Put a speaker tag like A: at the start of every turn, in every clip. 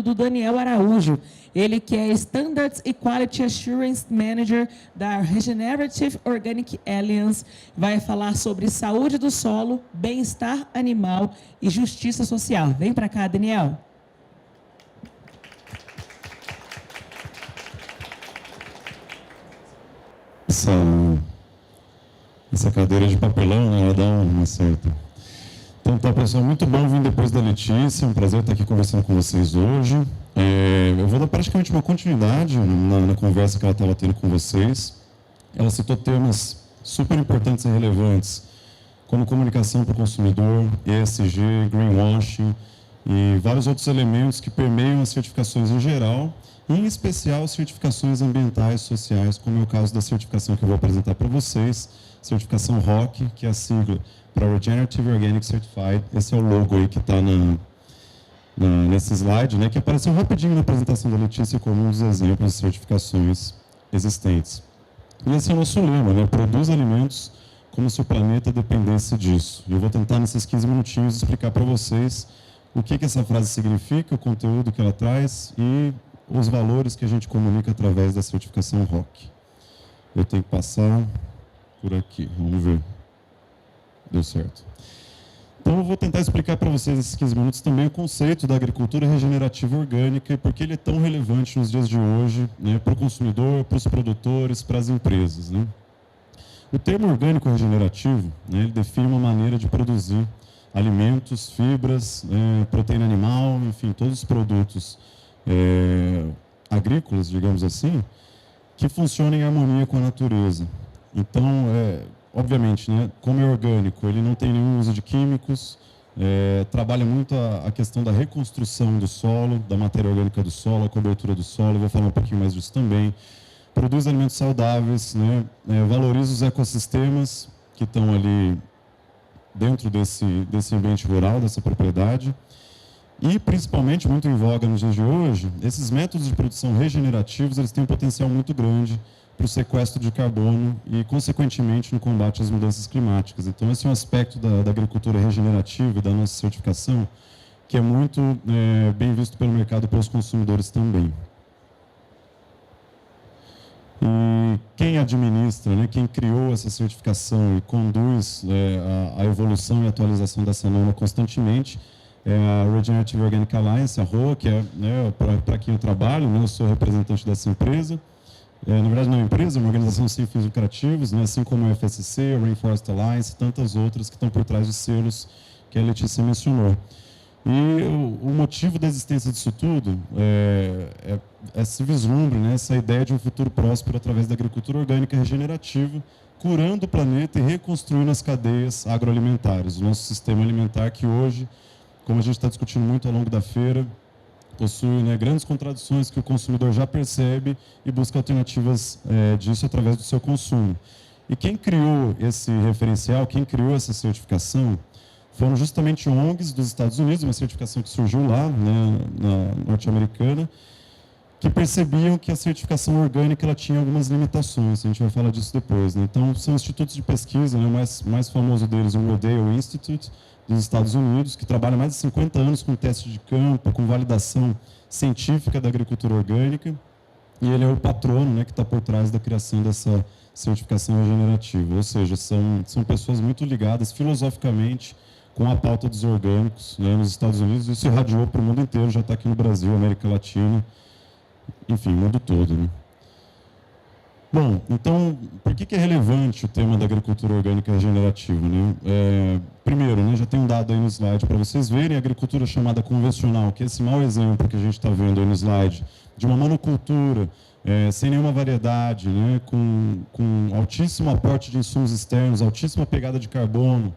A: do Daniel Araújo. Ele que é Standards e Quality Assurance Manager da Regenerative Organic Alliance, vai falar sobre saúde do solo, bem-estar animal e justiça social. Vem para cá, Daniel.
B: Essa cadeira de papelão, né, ela dá uma certa... Então tá, pessoal, muito bom vir depois da Letícia, um prazer estar aqui conversando com vocês hoje. Eu vou dar praticamente uma continuidade na conversa que ela estava tendo com vocês. Ela citou temas super importantes e relevantes, como comunicação para o consumidor, ESG, greenwashing e vários outros elementos que permeiam as certificações em geral, e em especial certificações ambientais e sociais, como é o caso da certificação que eu vou apresentar para vocês, certificação ROC, que é a sigla para Regenerative Organic Certified. Esse é o logo aí que está nesse slide, né, que apareceu rapidinho na apresentação da Letícia como um dos exemplos de certificações existentes. E esse é o nosso lema, né, produz alimentos como se o planeta dependesse disso. Eu vou tentar, nesses 15 minutinhos, explicar para vocês o que essa frase significa, o conteúdo que ela traz e os valores que a gente comunica através da certificação ROC. Eu tenho que passar por aqui, vamos ver. Deu certo. Então, eu vou tentar explicar para vocês, nesses 15 minutos, também o conceito da agricultura regenerativa orgânica e por que ele é tão relevante nos dias de hoje, né, para o consumidor, para os produtores, para as empresas, né? O termo orgânico regenerativo, né, ele define uma maneira de produzir alimentos, fibras, proteína animal, enfim, todos os produtos agrícolas, digamos assim, que funcionam em harmonia com a natureza. Então, obviamente, né, como é orgânico, ele não tem nenhum uso de químicos, trabalha muito a questão da reconstrução do solo, da matéria orgânica do solo, a cobertura do solo, vou falar um pouquinho mais disso também. Produz alimentos saudáveis, né, valoriza os ecossistemas que estão ali dentro desse ambiente rural, dessa propriedade. E, principalmente, muito em voga nos dias de hoje, esses métodos de produção regenerativos, eles têm um potencial muito grande para o sequestro de carbono e, consequentemente, no combate às mudanças climáticas. Então, esse é um aspecto da agricultura regenerativa e da nossa certificação que é muito bem visto pelo mercado e pelos consumidores também. E quem administra, né, quem criou essa certificação e conduz a evolução e atualização dessa norma constantemente é a Regenerative Organic Alliance, a ROA, que é, né, para quem eu trabalho, né, eu sou representante dessa empresa. Na verdade, não é uma empresa, é uma organização sem fins lucrativos, né, assim como a FSC, a Rainforest Alliance e tantas outras que estão por trás dos selos que a Letícia mencionou. E o motivo da existência disso tudo é esse vislumbre, né, essa ideia de um futuro próspero através da agricultura orgânica regenerativa, curando o planeta e reconstruindo as cadeias agroalimentares, o nosso sistema alimentar que hoje, como a gente está discutindo muito ao longo da feira, possui, né, grandes contradições que o consumidor já percebe e busca alternativas disso através do seu consumo. E quem criou esse referencial, quem criou essa certificação, foram justamente ONGs dos Estados Unidos, uma certificação que surgiu lá, né, na norte-americana, que percebiam que a certificação orgânica ela tinha algumas limitações. A gente vai falar disso depois, né? Então, são institutos de pesquisa, né, o mais famoso deles, o Rodale Institute, dos Estados Unidos, que trabalha mais de 50 anos com teste de campo, com validação científica da agricultura orgânica, e ele é o patrono, né, que está por trás da criação dessa certificação regenerativa. Ou seja, são pessoas muito ligadas filosoficamente com a pauta dos orgânicos, né, nos Estados Unidos. Isso irradiou para o mundo inteiro, já está aqui no Brasil, América Latina, enfim, o mundo todo, né? Bom, então, por que é relevante o tema da agricultura orgânica regenerativa, né? Primeiro, né, já tem um dado aí no slide para vocês verem, a agricultura chamada convencional, que é esse mau exemplo que a gente está vendo aí no slide, de uma monocultura, sem nenhuma variedade, né, com altíssimo aporte de insumos externos, altíssima pegada de carbono,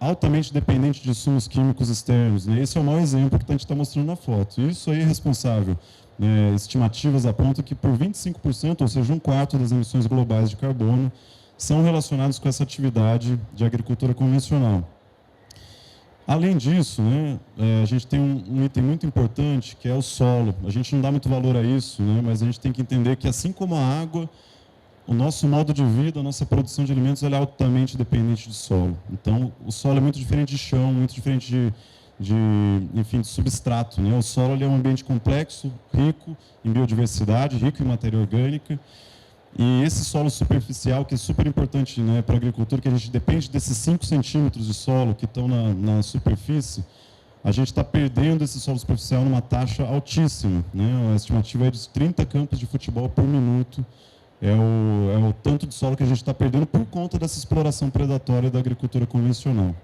B: altamente dependente de insumos químicos externos, né? Esse é o mau exemplo que a gente está mostrando na foto. Isso aí é responsável. Estimativas apontam que por 25%, ou seja, um quarto das emissões globais de carbono, são relacionadas com essa atividade de agricultura convencional. Além disso, né, a gente tem um item muito importante, que é o solo. A gente não dá muito valor a isso, né, mas a gente tem que entender que, assim como a água, o nosso modo de vida, a nossa produção de alimentos, ela é altamente dependente de solo. Então, o solo é muito diferente de chão, muito diferente enfim, de substrato, né? O solo ele é um ambiente complexo, rico em biodiversidade, rico em matéria orgânica. E esse solo superficial, que é super importante, né, para a agricultura, que a gente depende desses 5 centímetros de solo que estão na superfície, a gente está perdendo esse solo superficial numa taxa altíssima, né? A estimativa é de 30 campos de futebol por minuto. É o tanto de solo que a gente está perdendo por conta dessa exploração predatória da agricultura convencional.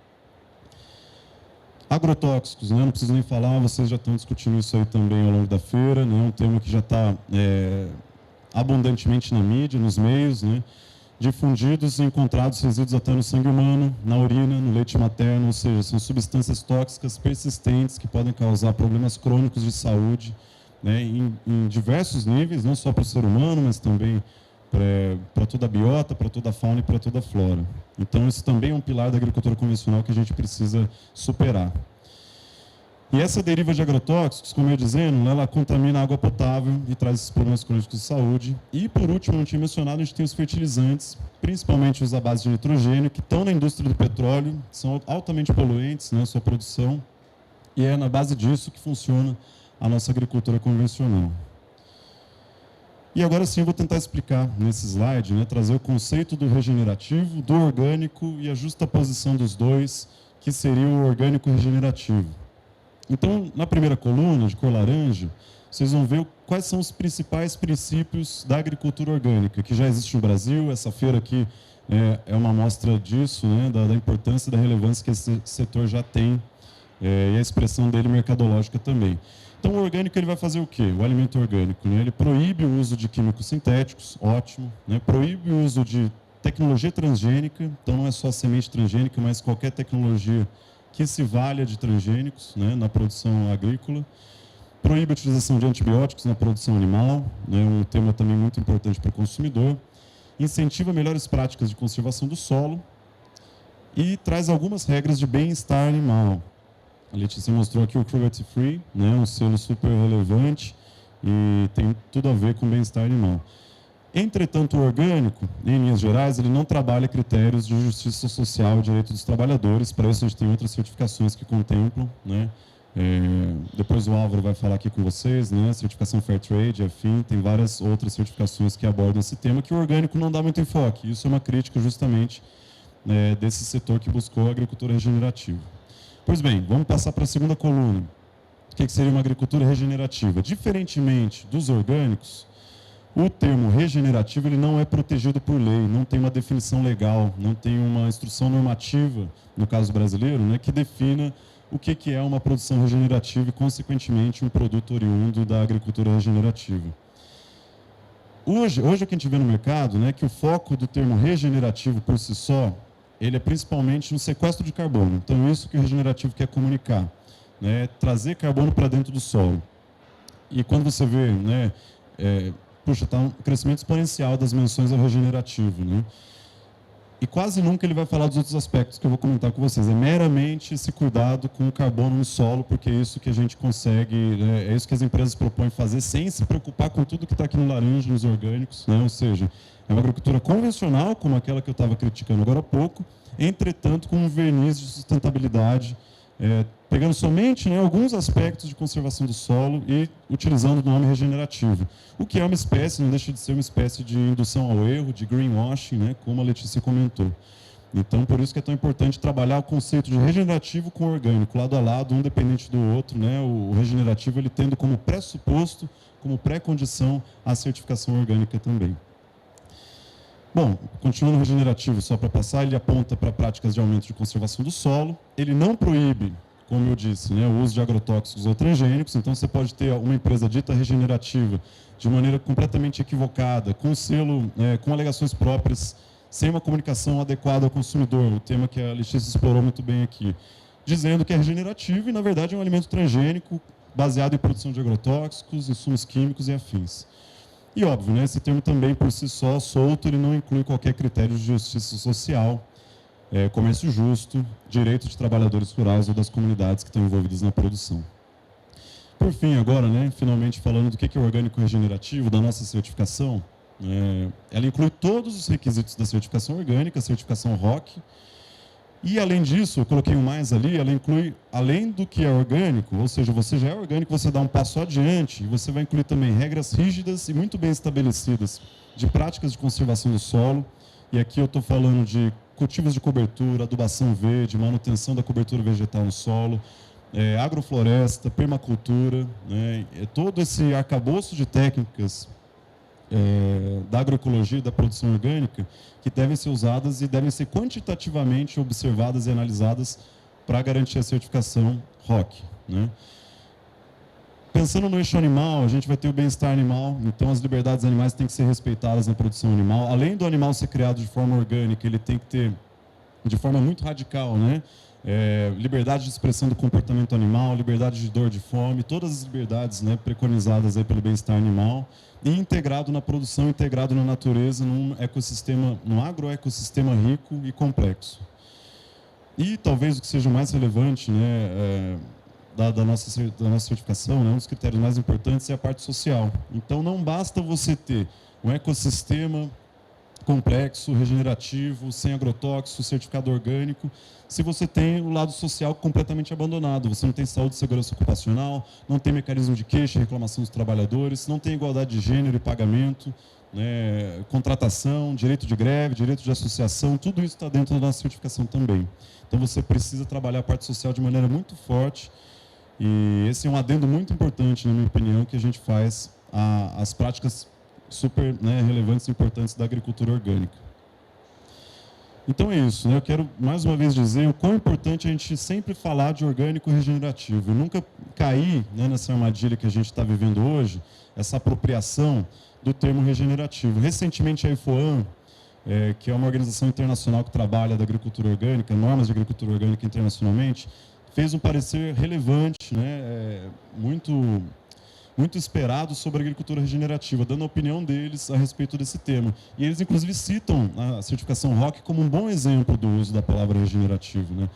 B: Agrotóxicos, né? Não preciso nem falar, vocês já estão discutindo isso aí também ao longo da feira, né? Um tema que já está abundantemente na mídia, nos meios, né? Difundidos e encontrados resíduos até no sangue humano, na urina, no leite materno, ou seja, são substâncias tóxicas persistentes que podem causar problemas crônicos de saúde, né? Em diversos níveis, não só para o ser humano, mas também para toda a biota, para toda a fauna e para toda a flora. Então, isso também é um pilar da agricultura convencional que a gente precisa superar. E essa deriva de agrotóxicos, como eu ia dizendo, ela contamina a água potável e traz esses problemas crônicos de saúde. E, por último, não tinha mencionado, a gente tem os fertilizantes, principalmente os à base de nitrogênio, que estão na indústria do petróleo, são altamente poluentes na sua produção, e é na base disso que funciona a nossa agricultura convencional. E agora sim eu vou tentar explicar nesse slide, né, trazer o conceito do regenerativo, do orgânico e a justaposição dos dois, que seria o orgânico regenerativo. Então, na primeira coluna, de cor laranja, vocês vão ver quais são os principais princípios da agricultura orgânica, que já existe no Brasil. Essa feira aqui é uma amostra disso, né, da importância e da relevância que esse setor já tem, e a expressão dele mercadológica também. Então, o orgânico ele vai fazer o quê? O alimento orgânico, né? Ele proíbe o uso de químicos sintéticos, ótimo, né? Proíbe o uso de tecnologia transgênica, então não é só semente transgênica, mas qualquer tecnologia que se valha de transgênicos, né, na produção agrícola. Proíbe a utilização de antibióticos na produção animal, né, um tema também muito importante para o consumidor. Incentiva melhores práticas de conservação do solo e traz algumas regras de bem-estar animal. A Letícia mostrou aqui o Cruelty Free, né, um selo super relevante e tem tudo a ver com bem-estar animal. Entretanto, o orgânico, em linhas gerais, ele não trabalha critérios de justiça social e direito dos trabalhadores. Para isso, a gente tem outras certificações que contemplam, né? Depois o Álvaro vai falar aqui com vocês, né? Certificação Fairtrade, afim, tem várias outras certificações que abordam esse tema, que o orgânico não dá muito enfoque. Isso é uma crítica justamente desse setor que buscou a agricultura regenerativa. Pois bem, vamos passar para a segunda coluna. O que seria uma agricultura regenerativa? Diferentemente dos orgânicos, o termo regenerativo ele não é protegido por lei, não tem uma definição legal, não tem uma instrução normativa, no caso brasileiro, né, que defina o que é uma produção regenerativa e, consequentemente, um produto oriundo da agricultura regenerativa. Hoje o que a gente vê no mercado, né, que o foco do termo regenerativo por si só, ele é principalmente no sequestro de carbono. Então, isso que o regenerativo quer comunicar, né, trazer carbono para dentro do solo. E quando você vê, né, puxa, está um crescimento exponencial das menções ao regenerativo, né? E quase nunca ele vai falar dos outros aspectos que eu vou comentar com vocês. É meramente esse cuidado com o carbono no solo, porque é isso que a gente consegue, é isso que as empresas propõem fazer, sem se preocupar com tudo que está aqui no laranja, nos orgânicos, né? Ou seja, é uma agricultura convencional, como aquela que eu estava criticando agora há pouco, entretanto com um verniz de sustentabilidade, pegando somente, né, alguns aspectos de conservação do solo e utilizando o nome regenerativo. O que é uma espécie, não deixa de ser uma espécie de indução ao erro, de greenwashing, né, como a Letícia comentou. Então, por isso que é tão importante trabalhar o conceito de regenerativo com orgânico, lado a lado, um dependente do outro, né, o regenerativo ele tendo como pressuposto, como pré-condição a certificação orgânica também. Bom, continuando o regenerativo, só para passar, ele aponta para práticas de aumento de conservação do solo. Ele não proíbe, como eu disse, né, o uso de agrotóxicos ou transgênicos. Então, você pode ter uma empresa dita regenerativa de maneira completamente equivocada, com selo, com alegações próprias, sem uma comunicação adequada ao consumidor, o tema que a Letícia explorou muito bem aqui, dizendo que é regenerativo e, na verdade, é um alimento transgênico baseado em produção de agrotóxicos, insumos químicos e afins. E óbvio, né, esse termo também, por si só, solto, ele não inclui qualquer critério de justiça social, comércio justo, direito de trabalhadores rurais ou das comunidades que estão envolvidas na produção. Por fim, agora, né, finalmente falando do que é o orgânico regenerativo, da nossa certificação, ela inclui todos os requisitos da certificação orgânica, a certificação ROC, E, além disso, eu coloquei um mais ali, ela inclui, além do que é orgânico, ou seja, você já é orgânico, você dá um passo adiante, e você vai incluir também regras rígidas e muito bem estabelecidas de práticas de conservação do solo. E aqui eu estou falando de cultivos de cobertura, adubação verde, manutenção da cobertura vegetal no solo, agrofloresta, permacultura, né, todo esse arcabouço de técnicas da agroecologia e da produção orgânica que devem ser usadas e devem ser quantitativamente observadas e analisadas para garantir a certificação ROC, né? Pensando no eixo animal, a gente vai ter o bem-estar animal, então as liberdades animais têm que ser respeitadas na produção animal. Além do animal ser criado de forma orgânica, ele tem que ter, de forma muito radical, né? Liberdade de expressão do comportamento animal, liberdade de dor, de fome, todas as liberdades, né, preconizadas aí pelo bem-estar animal, e integrado na produção, integrado na natureza, num ecossistema, num agroecossistema rico e complexo. E talvez o que seja mais relevante, né, da nossa certificação, né, um dos critérios mais importantes é a parte social. Então não basta você ter um ecossistema complexo, regenerativo, sem agrotóxico, certificado orgânico, se você tem o lado social completamente abandonado. Você não tem saúde e segurança ocupacional, não tem mecanismo de queixa e reclamação dos trabalhadores, não tem igualdade de gênero e pagamento, né, contratação, direito de greve, direito de associação, tudo isso está dentro da nossa certificação também. Então você precisa trabalhar a parte social de maneira muito forte, e esse é um adendo muito importante, na minha opinião, que a gente faz às práticas super, né, relevantes e importantes da agricultura orgânica. Então é isso, né? Eu quero mais uma vez dizer o quão importante a gente sempre falar de orgânico regenerativo, nunca cair, né, nessa armadilha que a gente está vivendo hoje, essa apropriação do termo regenerativo. Recentemente a IFOAM, que é uma organização internacional que trabalha da agricultura orgânica, normas de agricultura orgânica internacionalmente, fez um parecer relevante, né, muito esperado sobre a agricultura regenerativa, dando a opinião deles a respeito desse tema. E eles, inclusive, citam a certificação ROC como um bom exemplo do uso da palavra regenerativo, né?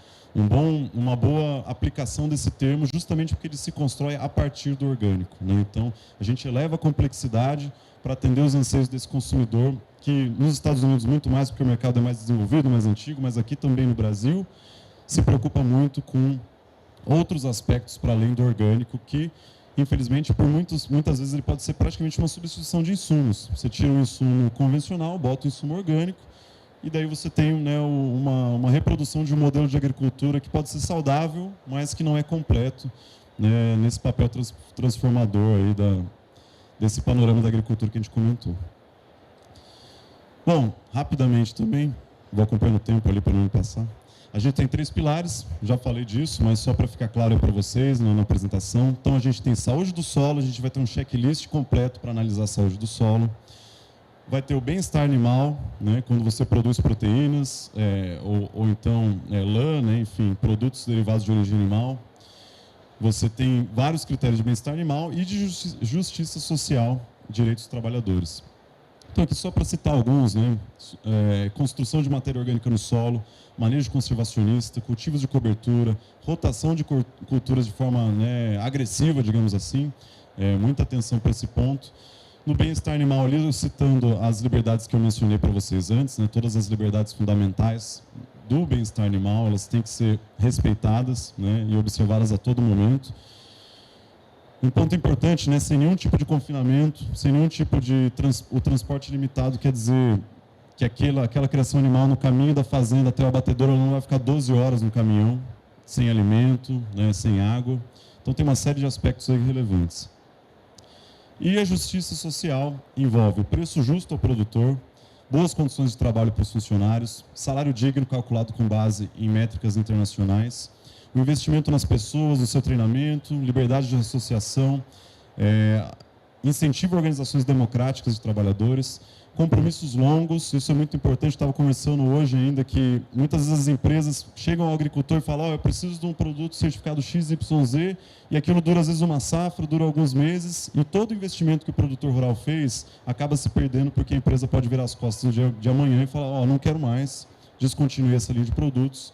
B: Uma boa aplicação desse termo, justamente porque ele se constrói a partir do orgânico, né? Então, a gente eleva a complexidade para atender os anseios desse consumidor, que nos Estados Unidos muito mais, porque o mercado é mais desenvolvido, mais antigo, mas aqui também no Brasil, se preocupa muito com outros aspectos para além do orgânico, que infelizmente, muitas vezes ele pode ser praticamente uma substituição de insumos. Você tira um insumo convencional, bota um insumo orgânico, e daí você tem, né, uma reprodução de um modelo de agricultura que pode ser saudável, mas que não é completo, né, nesse papel transformador aí desse panorama da agricultura que a gente comentou. Bom, rapidamente também, vou acompanhando o tempo ali para não me passar. A gente tem 3 pilares, já falei disso, mas só para ficar claro para vocês, né, na apresentação. Então, a gente tem saúde do solo, a gente vai ter um checklist completo para analisar a saúde do solo. Vai ter o bem-estar animal, né, quando você produz proteínas, ou então lã, né, enfim, produtos derivados de origem animal. Você tem vários critérios de bem-estar animal e de justiça social, direitos dos trabalhadores. Então, aqui só para citar alguns, né, construção de matéria orgânica no solo, manejo conservacionista, cultivos de cobertura, rotação de culturas de forma, né, agressiva, digamos assim, muita atenção para esse ponto. No bem-estar animal, ali, citando as liberdades que eu mencionei para vocês antes, né, todas as liberdades fundamentais do bem-estar animal, elas têm que ser respeitadas, né, e observadas a todo momento. Um ponto importante, né, sem nenhum tipo de confinamento, sem nenhum tipo de o transporte limitado, quer dizer que aquela criação animal no caminho da fazenda até o abatedouro não vai ficar 12 horas no caminhão, sem alimento, né, sem água. Então tem uma série de aspectos aí relevantes. E a justiça social envolve o preço justo ao produtor, boas condições de trabalho para os funcionários, salário digno calculado com base em métricas internacionais, o investimento nas pessoas, no seu treinamento, liberdade de associação, incentivo a organizações democráticas de trabalhadores, compromissos longos, isso é muito importante. Estava conversando hoje ainda que muitas vezes as empresas chegam ao agricultor e falam: eu preciso de um produto certificado XYZ, e aquilo dura às vezes uma safra, dura alguns meses, e todo o investimento que o produtor rural fez acaba se perdendo porque a empresa pode virar as costas no dia de amanhã e falar: não quero mais, descontinue essa linha de produtos,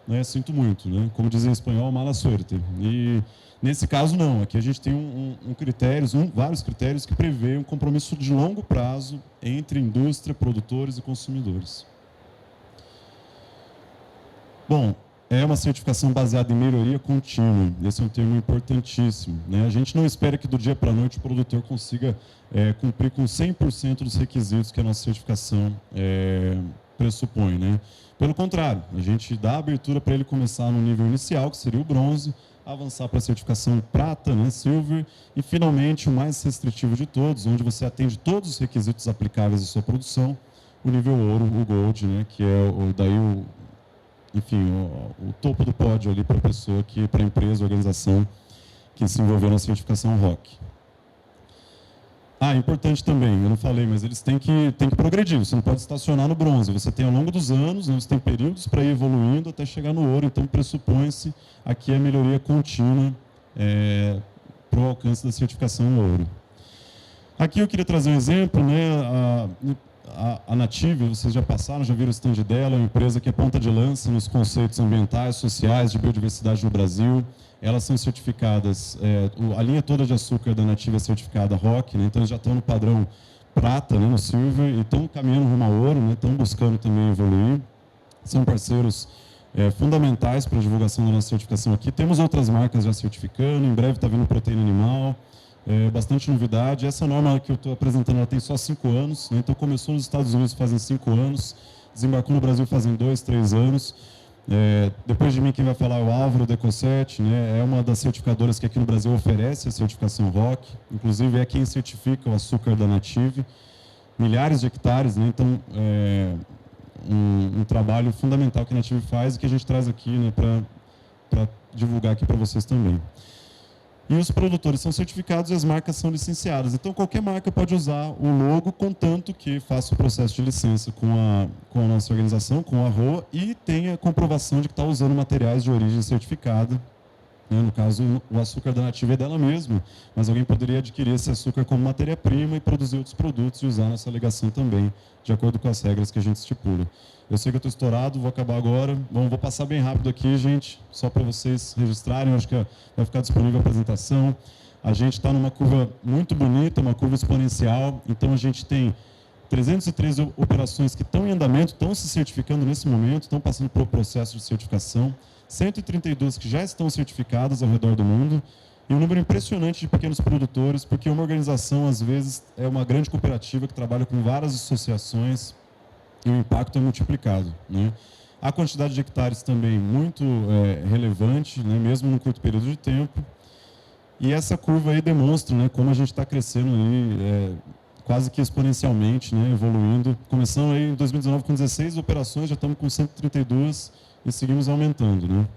B: né, sinto muito, né? Como dizem em espanhol, mala suerte. E nesse caso não, aqui a gente tem vários critérios que prevêem um compromisso de longo prazo entre indústria, produtores e consumidores. Bom, é uma certificação baseada em melhoria contínua. Esse é um termo importantíssimo, né? A gente não espera que do dia para a noite o produtor consiga cumprir com 100% dos requisitos que a nossa certificação pressupõe, né? Pelo contrário, a gente dá abertura para ele começar no nível inicial, que seria o bronze, avançar para a certificação prata, né, silver, e finalmente o mais restritivo de todos, onde você atende todos os requisitos aplicáveis à sua produção, o nível ouro, o gold, né, que é o topo do pódio ali para a pessoa, para a empresa, a organização que se envolveu na certificação ROC. Importante também, eu não falei, mas eles têm que progredir, você não pode estacionar no bronze, você tem ao longo dos anos, né, você tem períodos para ir evoluindo até chegar no ouro, então pressupõe-se aqui a melhoria contínua para o alcance da certificação ouro. Aqui eu queria trazer um exemplo, né, a Native, vocês já passaram, já viram o stand dela, é uma empresa que é ponta de lança nos conceitos ambientais, sociais, de biodiversidade no Brasil. Elas são certificadas, a linha toda de açúcar da Native é certificada ROC, né, então eles já estão no padrão prata, né, no silver, e estão caminhando rumo ao ouro, né, estão buscando também evoluir. São parceiros fundamentais para a divulgação da nossa certificação aqui. Temos outras marcas já certificando, em breve está vindo proteína animal, bastante novidade. Essa norma que eu estou apresentando, ela tem só 5 anos, né? Então começou nos Estados Unidos fazem 5 anos, desembarcou no Brasil fazem 2, 3 anos. Depois de mim, quem vai falar é o Álvaro da Ecosset, né? É uma das certificadoras que aqui no Brasil oferece a certificação ROC, inclusive é quem certifica o açúcar da Native, milhares de hectares, né? Então um trabalho fundamental que a Native faz e que a gente traz aqui, né, para divulgar aqui para vocês também. E os produtores são certificados e as marcas são licenciadas. Então, qualquer marca pode usar o logo, contanto que faça o processo de licença com a nossa organização, com a ROA, e tenha comprovação de que está usando materiais de origem certificada. Né? No caso, o açúcar da Native é dela mesma, mas alguém poderia adquirir esse açúcar como matéria-prima e produzir outros produtos e usar nossa alegação também, de acordo com as regras que a gente estipula. Eu sei que eu estou estourado, vou acabar agora. Bom, vou passar bem rápido aqui, gente, só para vocês registrarem. Eu acho que vai ficar disponível a apresentação. A gente está numa curva muito bonita, uma curva exponencial. Então, a gente tem 313 operações que estão em andamento, estão se certificando nesse momento, estão passando por processo de certificação. 132 que já estão certificadas ao redor do mundo. E um número impressionante de pequenos produtores, porque uma organização, às vezes, é uma grande cooperativa que trabalha com várias associações, e o impacto é multiplicado, né? A quantidade de hectares também muito relevante, né, mesmo num curto período de tempo. E essa curva aí demonstra, né, como a gente está crescendo aí, quase que exponencialmente, né, evoluindo. Começamos aí em 2019 com 16 operações, já estamos com 132 e seguimos aumentando, né?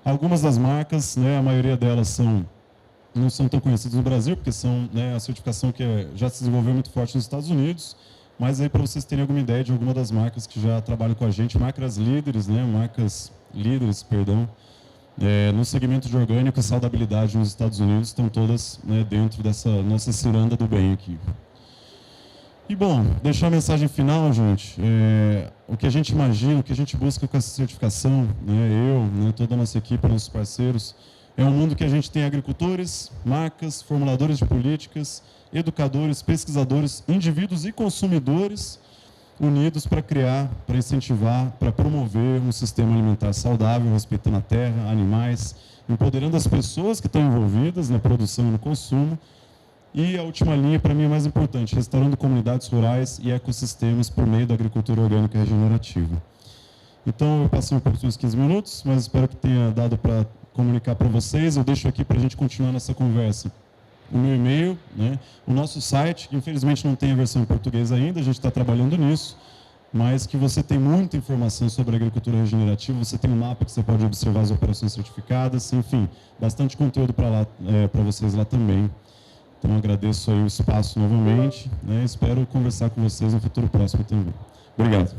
B: Algumas das marcas, né, a maioria delas não são tão conhecidas no Brasil, porque são, né, a certificação que já se desenvolveu muito forte nos Estados Unidos. Mas aí, para vocês terem alguma ideia de alguma das marcas que já trabalham com a gente, marcas líderes, no segmento de orgânico e saudabilidade nos Estados Unidos, estão todas, né, dentro dessa nossa ciranda do bem aqui. E, bom, deixar a mensagem final, gente. O que a gente imagina, o que a gente busca com essa certificação, né, toda a nossa equipe, nossos parceiros, é um mundo que a gente tem agricultores, marcas, formuladores de políticas, educadores, pesquisadores, indivíduos e consumidores unidos para criar, para incentivar, para promover um sistema alimentar saudável, respeitando a terra, animais, empoderando as pessoas que estão envolvidas na produção e no consumo. E a última linha, para mim, é mais importante, restaurando comunidades rurais e ecossistemas por meio da agricultura orgânica regenerativa. Então, eu passei um pouco dos 15 minutos, mas espero que tenha dado para comunicar para vocês. Eu deixo aqui para a gente continuar nessa conversa o meu e-mail, né? O nosso site, que infelizmente não tem a versão em português ainda, a gente está trabalhando nisso, mas que você tem muita informação sobre a agricultura regenerativa, você tem um mapa que você pode observar as operações certificadas, enfim, bastante conteúdo para vocês lá também. Então, agradeço aí o espaço novamente, né? Espero conversar com vocês no futuro próximo também. Obrigado.